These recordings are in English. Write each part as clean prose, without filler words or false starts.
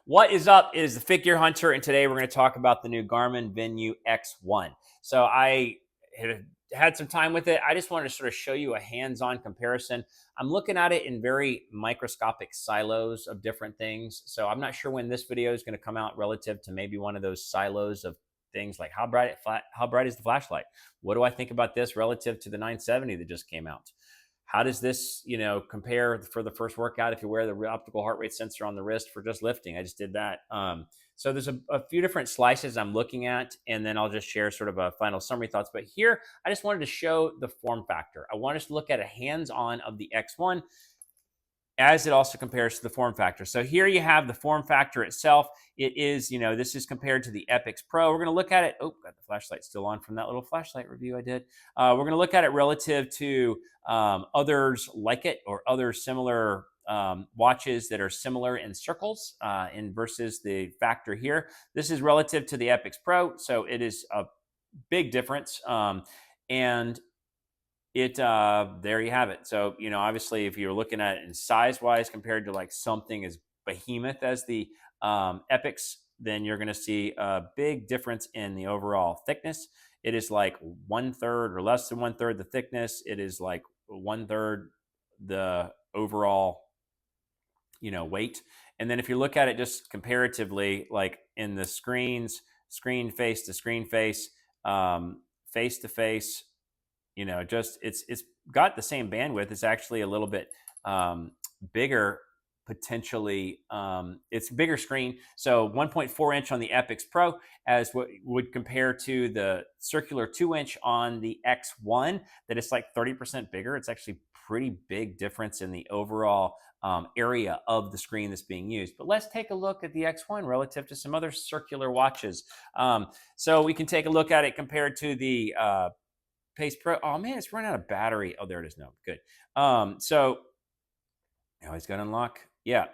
What is up? It is the Figure Hunter, and today we're going to talk about the new Garmin Venu X1. So I had some time with it. I just wanted to sort of show you a hands-on comparison. I'm looking at it in very microscopic silos of different things. So I'm not sure when this video is going to come out relative to maybe one of those silos of things like how bright is the flashlight? What do I think about this relative to the 970 that just came out? How does this, compare for the first workout if you wear the optical heart rate sensor on the wrist for just lifting? I just did that. So there's a few different slices I'm looking at, and then I'll just share sort of a final summary thoughts. But here, I just wanted to show the form factor. I want us to look at a hands-on of the X1 as it also compares to the form factor. So here you have the form factor itself. It is, this is compared to the Epix Pro. We're going to look at it. Oh, got the flashlight still on from that little flashlight review I did. We're going to look at it relative to others like it or other similar watches that are similar in circles in versus the factor here. This is relative to the Epix Pro, so it is a big difference. And there you have it. So obviously if you're looking at it in size wise compared to like something as behemoth as the Epix, then you're going to see a big difference in the overall thickness. It is like 1/3 or less than 1/3 the thickness. It is like 1/3 the overall weight. And then if you look at it just comparatively, like in the screen face to screen face, face to face, just it's got the same bandwidth. It's actually a little bit bigger potentially. It's a bigger screen. So 1.4 inch on the Epix Pro as what would compare to the circular 2-inch on the X1 that is like 30% bigger. It's actually pretty big difference in the overall area of the screen that's being used. But let's take a look at the X1 relative to some other circular watches. So we can take a look at it compared to the Pace Pro. Oh man, it's run out of battery. Oh, there it is. No, good. So now he's got to unlock. Yeah.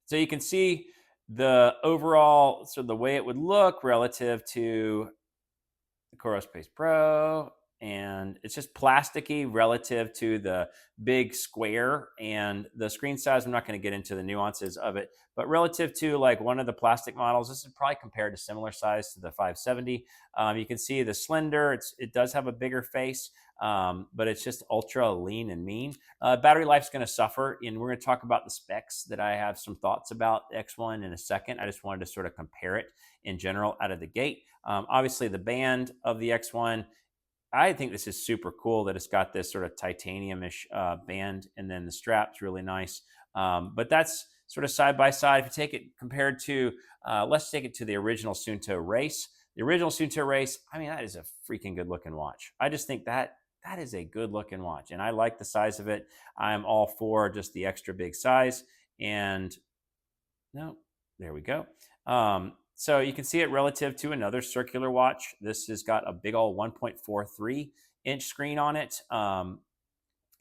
So you can see the overall, so the way it would look relative to the Coros Pace Pro, and it's just plasticky relative to the big square and the screen size. I'm not going to get into the nuances of it, but relative to like one of the plastic models, this is probably compared to similar size to the 570. You can see the slender, it does have a bigger face, but it's just ultra lean and mean. Battery life's going to suffer, and we're going to talk about the specs that I have some thoughts about X1 in a second. I just wanted to sort of compare it in general out of the gate. Obviously the band of the X1, I think this is super cool that it's got this sort of titanium-ish band, and then the strap's really nice. But that's sort of side by side. If you take it compared to, let's take it to the original Suunto race. The original Suunto race, I mean, that is a freaking good looking watch. I just think that is a good looking watch, and I like the size of it. I'm all for just the extra big size. And no, there we go. So you can see it relative to another circular watch. This has got a big old 1.43 inch screen on it.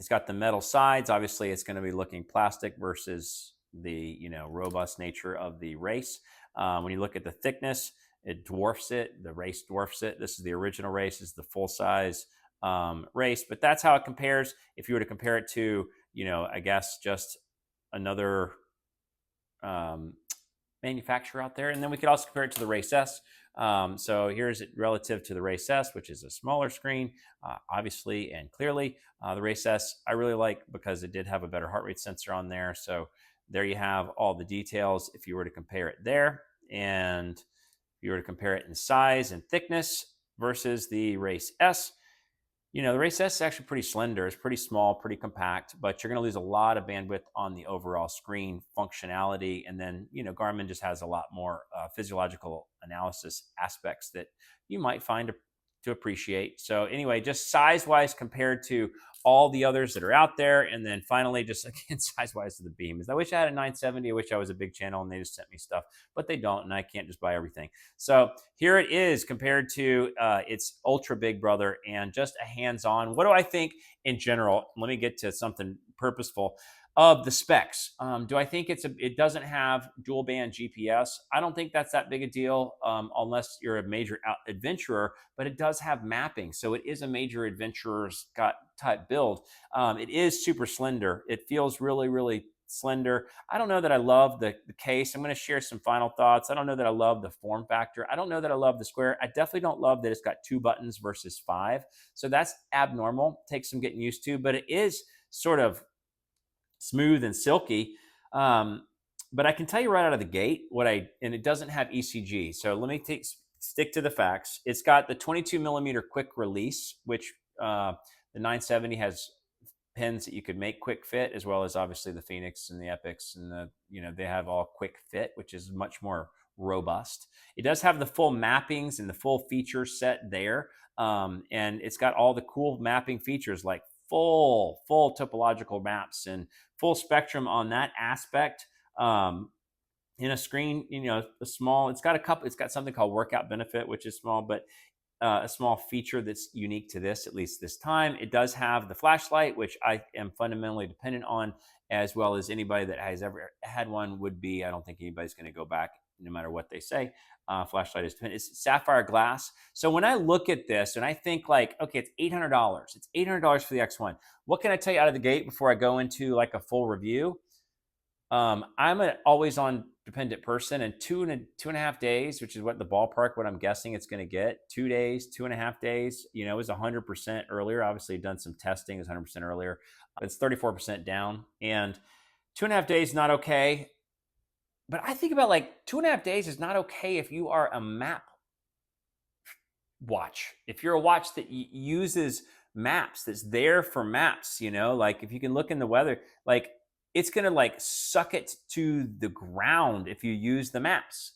It's got the metal sides. Obviously, it's going to be looking plastic versus the robust nature of the race. When you look at the thickness, it dwarfs it. The race dwarfs it. This is the original race. This is the full size race. But that's how it compares. If you were to compare it to, I guess just another manufacturer out there. And then we could also compare it to the Race S. So here's it relative to the Race S, which is a smaller screen, obviously and clearly. The Race S I really like because it did have a better heart rate sensor on there. So there you have all the details if you were to compare it there. And if you were to compare it in size and thickness versus the Race S, the Race S is actually pretty slender. It's pretty small, pretty compact, but you're going to lose a lot of bandwidth on the overall screen functionality. And then, Garmin just has a lot more physiological analysis aspects that you might find to appreciate. So anyway, just size-wise compared to all the others that are out there. And then finally, just again, size-wise to the beams. I wish I had a 970. I wish I was a big channel and they just sent me stuff, but they don't, and I can't just buy everything. So here it is compared to its ultra big brother, and just a hands-on. What do I think in general? Let me get to something purposeful. Of the specs, do I think it doesn't have dual band GPS? I don't think that's that big a deal unless you're a major adventurer, but it does have mapping. So it is a major adventurer's type build. It is super slender. It feels really, really slender. I don't know that I love the case. I'm going to share some final thoughts. I don't know that I love the form factor. I don't know that I love the square. I definitely don't love that it's got 2 buttons versus 5. So that's abnormal. Takes some getting used to, but it is sort of smooth and silky. But I can tell you right out of the gate and it doesn't have ECG. So let me stick to the facts. It's got the 22 millimeter quick release, which the 970 has pins that you could make quick fit, as well as obviously the Phoenix and the Epix, and they have all quick fit, which is much more robust. It does have the full mappings and the full feature set there, and it's got all the cool mapping features like full topological maps and full spectrum on that aspect. In a screen, a small. It's got something called Workout Benefit, which is small, but a small feature that's unique to this, at least this time. It does have the flashlight, which I am fundamentally dependent on, as well as anybody that has ever had one would be. I don't think anybody's going to go back, no matter what they say. Flashlight is dependent. It's sapphire glass. So when I look at this and I think like, okay, it's $800. It's $800 for the X1. What can I tell you out of the gate before I go into like a full review? I'm an always on dependent person, and 2.5 days, which is what the ballpark, what I'm guessing it's going to get. 2 days, 2.5 days, it was 100% earlier. Obviously done some testing, it's 100% earlier. It's 34% down, and 2.5 days, not okay. But I think about like 2.5 days is not okay if you are a map watch. If you're a watch that uses maps, that's there for maps, like if you can look in the weather, like it's going to like suck it to the ground if you use the maps.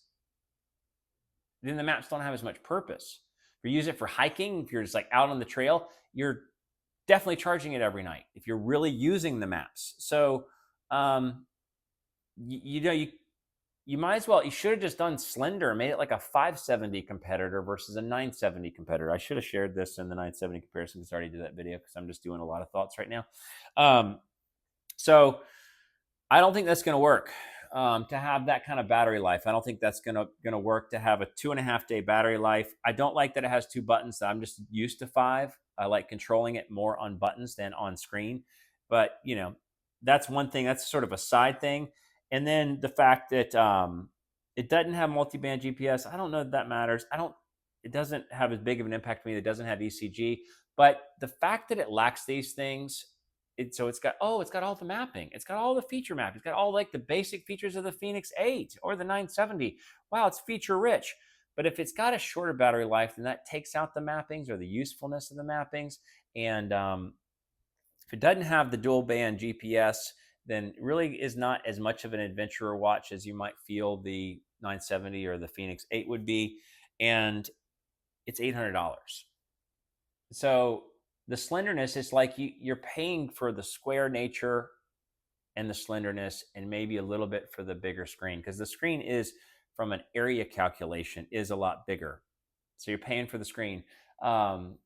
Then the maps don't have as much purpose. If you use it for hiking, if you're just like out on the trail, you're definitely charging it every night if you're really using the maps. So, you might as well, you should have just done slender, made it like a 570 competitor versus a 970 competitor. I should have shared this in the 970 comparison because I already did that video because I'm just doing a lot of thoughts right now. So I don't think that's going to work to have that kind of battery life. I don't think that's going to work to have a 2.5 day battery life. I don't like that it has 2 buttons. I'm just used to 5. I like controlling it more on buttons than on screen. But, that's one thing. That's sort of a side thing. And then the fact that it doesn't have multi-band GPS, I don't know that matters. It doesn't have as big of an impact to me. It doesn't have ECG. But the fact that it lacks these things, it's got all the mapping. It's got all the feature mapping. It's got all like the basic features of the Phoenix 8 or the 970. Wow, it's feature rich. But if it's got a shorter battery life, then that takes out the mappings or the usefulness of the mappings. And if it doesn't have the dual band GPS, then it really is not as much of an adventurer watch as you might feel the 970 or the Phoenix 8 would be. And it's $800. So the slenderness is like you're paying for the square nature and the slenderness, and maybe a little bit for the bigger screen, because the screen is, from an area calculation, is a lot bigger. So you're paying for the screen. But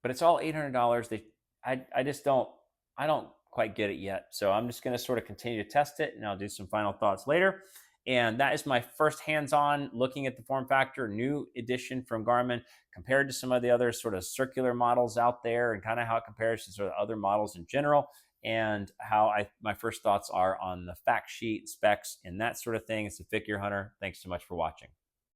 it's all $800. I don't quite get it yet. So I'm just going to sort of continue to test it, and I'll do some final thoughts later. And that is my first hands-on looking at the form factor, new edition from Garmin, compared to some of the other sort of circular models out there, and kind of how it compares to sort of other models in general, and how my first thoughts are on the fact sheet, specs, and that sort of thing. It's a Figure Hunter. Thanks so much for watching.